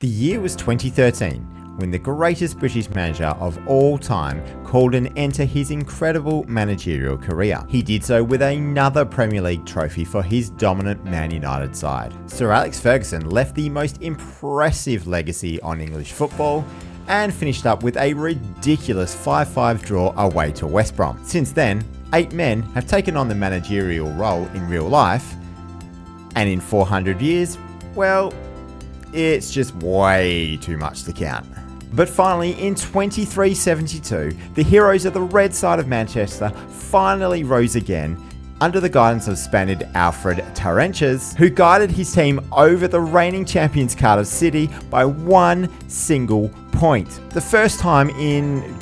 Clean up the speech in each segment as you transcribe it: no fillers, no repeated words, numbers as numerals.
The year was 2013, when the greatest British manager of all time called an end to his incredible managerial career. He did so with another Premier League trophy for his dominant Man United side. Sir Alex Ferguson left the most impressive legacy on English football and finished up with a ridiculous 5-5 draw away to West Brom. Since then, 8 men have taken on the managerial role in real life, and in 400 years, well, it's just way too much to count. But finally, in 2372, the heroes of the red side of Manchester finally rose again under the guidance of Spaniard Alfred Tarrantures, who guided his team over the reigning champions Cardiff City by one single point. The first time in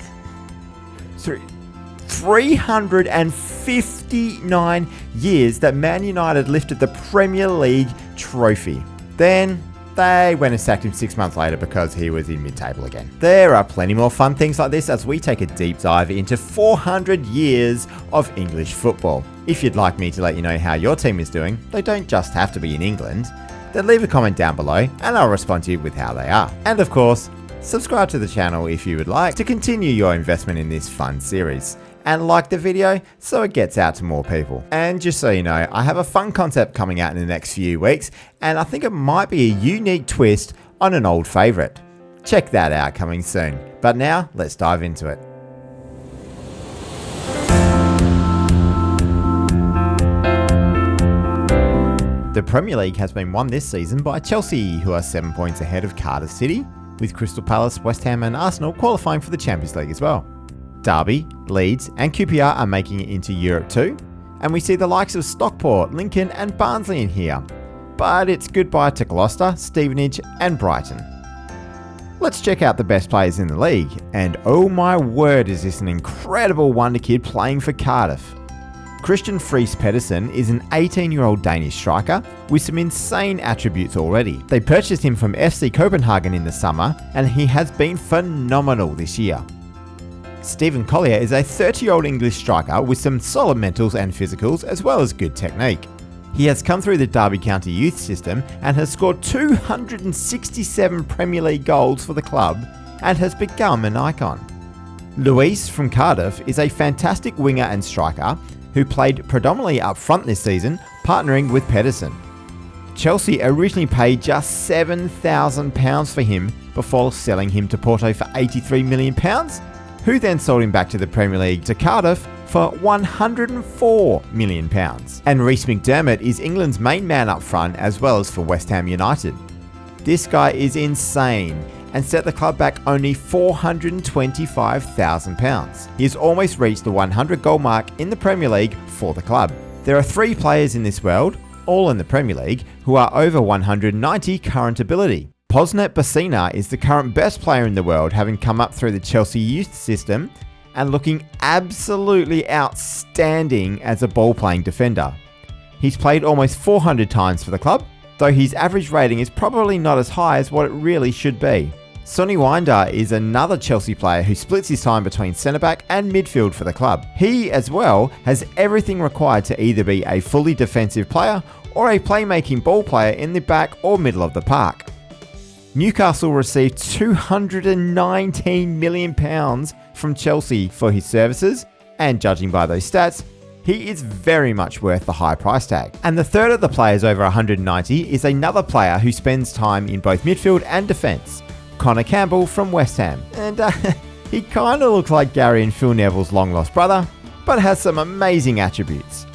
359 years that Man United lifted the Premier League trophy. Then they went and sacked him 6 months later because he was in mid-table again. There are plenty more fun things like this as we take a deep dive into 400 years of English football. If you'd like me to let you know how your team is doing, they don't just have to be in England, then leave a comment down below and I'll respond to you with how they are. And of course, subscribe to the channel if you would like to continue your investment in this fun series. And like the video so it gets out to more people. And just so you know, I have a fun concept coming out in the next few weeks, and I think it might be a unique twist on an old favourite. Check that out coming soon. But now, let's dive into it. The Premier League has been won this season by Chelsea, who are 7 points ahead of Cardiff City, with Crystal Palace, West Ham and Arsenal qualifying for the Champions League as well. Derby, Leeds and QPR are making it into Europe too, and we see the likes of Stockport, Lincoln and Barnsley in here. But it's goodbye to Gloucester, Stevenage and Brighton. Let's check out the best players in the league, and oh my word is this an incredible Wonderkid playing for Cardiff. Christian Friis Pedersen is an 18-year-old Danish striker with some insane attributes already. They purchased him from FC Copenhagen in the summer and he has been phenomenal this year. Stephen Collier is a 30-year-old English striker with some solid mentals and physicals as well as good technique. He has come through the Derby County youth system and has scored 267 Premier League goals for the club and has become an icon. Luis from Cardiff is a fantastic winger and striker who played predominantly up front this season, partnering with Pedersen. Chelsea originally paid just £7,000 for him before selling him to Porto for £83 million, who then sold him back to the Premier League to Cardiff for £104 million. And Rhys McDermott is England's main man up front as well as for West Ham United. This guy is insane and set the club back only £425,000. He has almost reached the 100 goal mark in the Premier League for the club. There are 3 players in this world, all in the Premier League, who are over 190 current ability. Posnet Bacina is the current best player in the world, having come up through the Chelsea youth system and looking absolutely outstanding as a ball-playing defender. He's played almost 400 times for the club, though his average rating is probably not as high as what it really should be. Sonny Winder is another Chelsea player who splits his time between centre-back and midfield for the club. He, as well, has everything required to either be a fully defensive player or a playmaking ball player in the back or middle of the park. Newcastle received £219 million from Chelsea for his services, and judging by those stats, he is very much worth the high price tag. And the third of the players over 190 is another player who spends time in both midfield and defence, Connor Campbell from West Ham. And he kind of looks like Gary and Phil Neville's long-lost brother, but has some amazing attributes.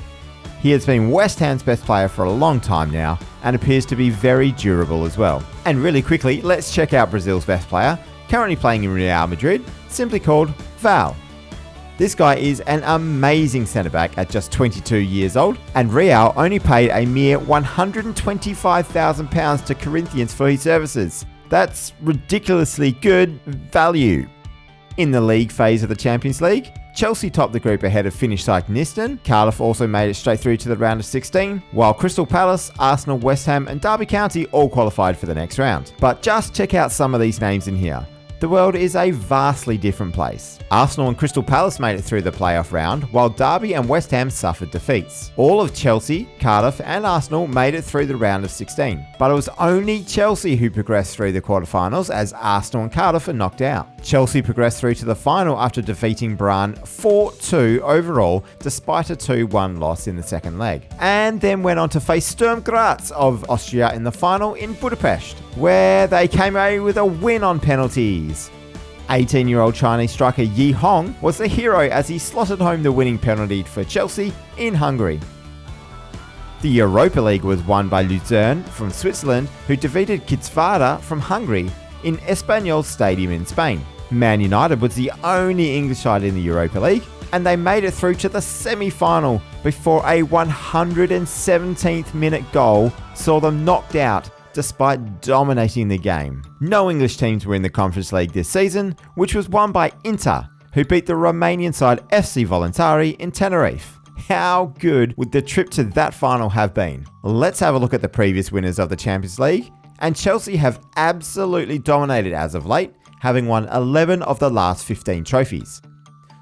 He has been West Ham's best player for a long time now and appears to be very durable as well. And really quickly, let's check out Brazil's best player, currently playing in Real Madrid, simply called Val. This guy is an amazing centre-back at just 22 years old, and Real only paid a mere £125,000 to Corinthians for his services. That's ridiculously good value. In the league phase of the Champions League, Chelsea topped the group ahead of Finnish side Niston. Cardiff also made it straight through to the round of 16, while Crystal Palace, Arsenal, West Ham and Derby County all qualified for the next round. But just check out some of these names in here. The world is a vastly different place. Arsenal and Crystal Palace made it through the playoff round, while Derby and West Ham suffered defeats. All of Chelsea, Cardiff and Arsenal made it through the round of 16, but it was only Chelsea who progressed through the quarterfinals as Arsenal and Cardiff are knocked out. Chelsea progressed through to the final after defeating Brann 4-2 overall despite a 2-1 loss in the second leg, and then went on to face Sturm Graz of Austria in the final in Budapest, where they came away with a win on penalties. 18-year-old Chinese striker Yi Hong was the hero as he slotted home the winning penalty for Chelsea in Hungary. The Europa League was won by Luzern from Switzerland, who defeated Kitzwerder from Hungary in Espanyol Stadium in Spain. Man United was the only English side in the Europa League, and they made it through to the semi-final before a 117th minute goal saw them knocked out despite dominating the game. No English teams were in the Conference League this season, which was won by Inter, who beat the Romanian side FC Voluntari in Tenerife. How good would the trip to that final have been? Let's have a look at the previous winners of the Champions League, and Chelsea have absolutely dominated as of late, having won 11 of the last 15 trophies.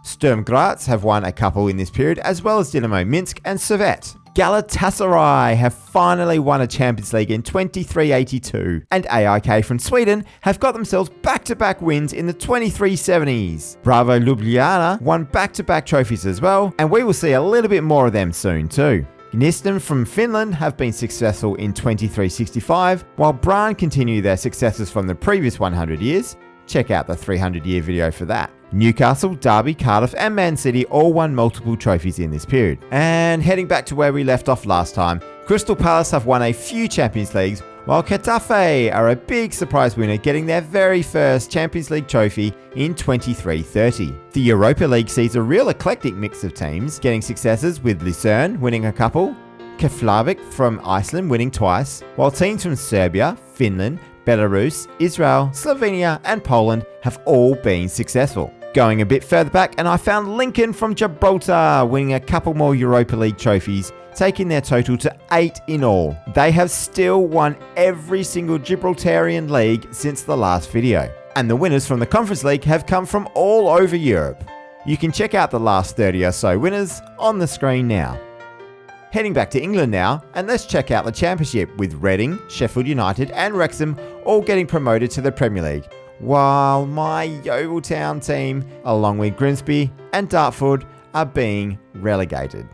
Sturm Graz have won a couple in this period, as well as Dynamo Minsk and Servette. Galatasaray have finally won a Champions League in 23-82, and AIK from Sweden have got themselves back-to-back wins in the 23-70s. Bravo Ljubljana won back-to-back trophies as well, and we will see a little bit more of them soon too. Gnistan from Finland have been successful in 23-65, while Brann continue their successes from the previous 100 years. Check out the 300-year video for that. Newcastle, Derby, Cardiff and Man City all won multiple trophies in this period. And heading back to where we left off last time, Crystal Palace have won a few Champions Leagues, while Getafe are a big surprise winner, getting their very first Champions League trophy in 23-30. The Europa League sees a real eclectic mix of teams getting successes, with Lucerne winning a couple, Keflavik from Iceland winning twice, while teams from Serbia, Finland, Belarus, Israel, Slovenia and Poland have all been successful. Going a bit further back, and I found Lincoln from Gibraltar winning a couple more Europa League trophies, taking their total to 8 in all. They have still won every single Gibraltarian league since the last video. And the winners from the Conference League have come from all over Europe. You can check out the last 30 or so winners on the screen now. Heading back to England now, and let's check out the Championship, with Reading, Sheffield United and Wrexham all getting promoted to the Premier League, while my Yeovil Town team, along with Grimsby and Dartford, are being relegated.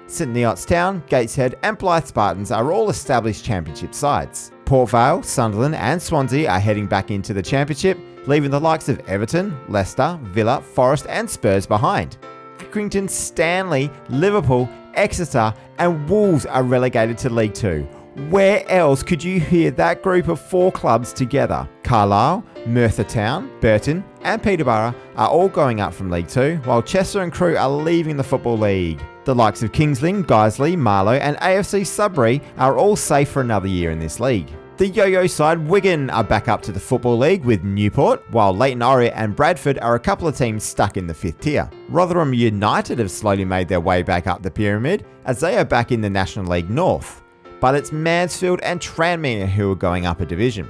St Neots Town, Gateshead and Blyth Spartans are all established Championship sides. Port Vale, Sunderland and Swansea are heading back into the Championship, leaving the likes of Everton, Leicester, Villa, Forest and Spurs behind. Accrington, Stanley, Liverpool, Exeter and Wolves are relegated to League 2. Where else could you hear that group of 4 clubs together? Carlisle, Merthyr Town, Burton and Peterborough are all going up from League 2, while Chester and Crewe are leaving the Football League. The likes of Kingsland, Guiseley, Marlow and AFC Sudbury are all safe for another year in this league. The yo-yo side Wigan are back up to the Football League with Newport, while Leyton Orient and Bradford are a couple of teams stuck in the 5th tier. Rotherham United have slowly made their way back up the pyramid, as they are back in the National League North. But it's Mansfield and Tranmere who are going up a division.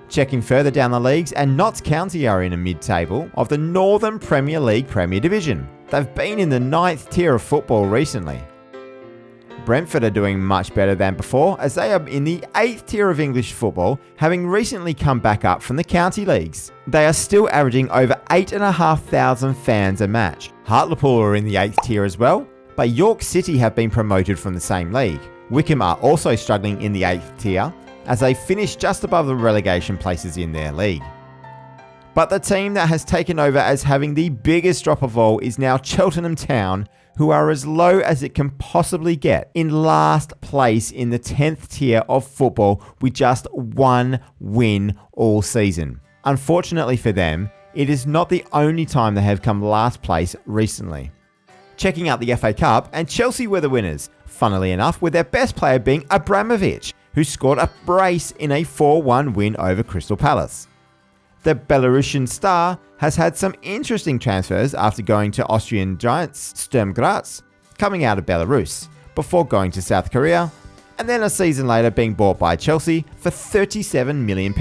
Checking further down the leagues, and Notts County are in a mid-table of the Northern Premier League Premier Division. They've been in the 9th tier of football recently. Brentford are doing much better than before, as they are in the 8th tier of English football, having recently come back up from the county leagues. They are still averaging over 8,500 fans a match. Hartlepool are in the 8th tier as well, but York City have been promoted from the same league. Wickham are also struggling in the 8th tier, as they finished just above the relegation places in their league. But the team that has taken over as having the biggest drop of all is now Cheltenham Town, who are as low as it can possibly get, in last place in the 10th tier of football with just 1 win all season. Unfortunately for them, it is not the only time they have come last place recently. Checking out the FA Cup, and Chelsea were the winners, funnily enough, with their best player being Abramovich, who scored a brace in a 4-1 win over Crystal Palace. The Belarusian star has had some interesting transfers after going to Austrian giants Sturm Graz, coming out of Belarus, before going to South Korea, and then a season later being bought by Chelsea for £37 million.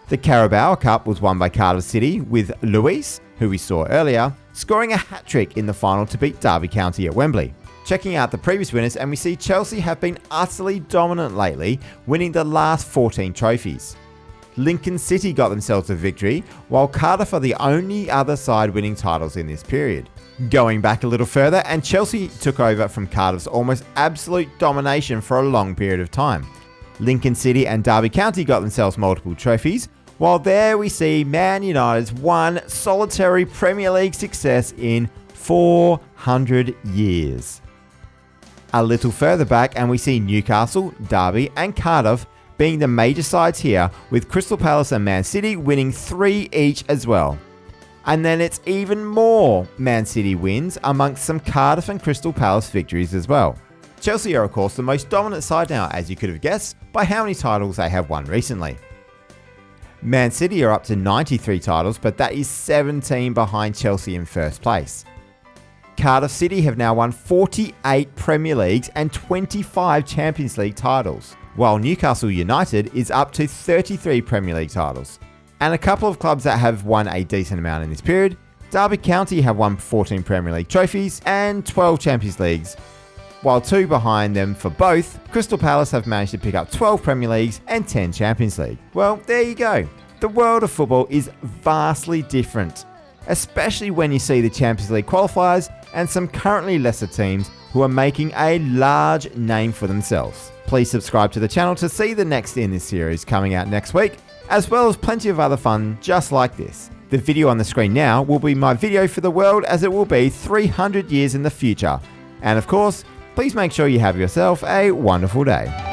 The Carabao Cup was won by Cardiff City, with Luis, who we saw earlier, scoring a hat-trick in the final to beat Derby County at Wembley. Checking out the previous winners, and we see Chelsea have been utterly dominant lately, winning the last 14 trophies. Lincoln City got themselves a victory, while Cardiff are the only other side winning titles in this period. Going back a little further, and Chelsea took over from Cardiff's almost absolute domination for a long period of time. Lincoln City and Derby County got themselves multiple trophies, while there we see Man United's one solitary Premier League success in 400 years. A little further back, and we see Newcastle, Derby and Cardiff being the major sides here, with Crystal Palace and Man City winning 3 each as well. And then it's even more Man City wins amongst some Cardiff and Crystal Palace victories as well. Chelsea are of course the most dominant side now, as you could have guessed by how many titles they have won recently. Man City are up to 93 titles, but that is 17 behind Chelsea in first place. Cardiff City have now won 48 Premier Leagues and 25 Champions League titles, while Newcastle United is up to 33 Premier League titles. And a couple of clubs that have won a decent amount in this period. Derby County have won 14 Premier League trophies and 12 Champions Leagues, while 2 behind them for both, Crystal Palace have managed to pick up 12 Premier Leagues and 10 Champions League. Well, there you go. The world of football is vastly different, especially when you see the Champions League qualifiers and some currently lesser teams who are making a large name for themselves. Please subscribe to the channel to see the next in this series coming out next week, as well as plenty of other fun just like this. The video on the screen now will be my video for the world, as it will be 300 years in the future. And of course, please make sure you have yourself a wonderful day.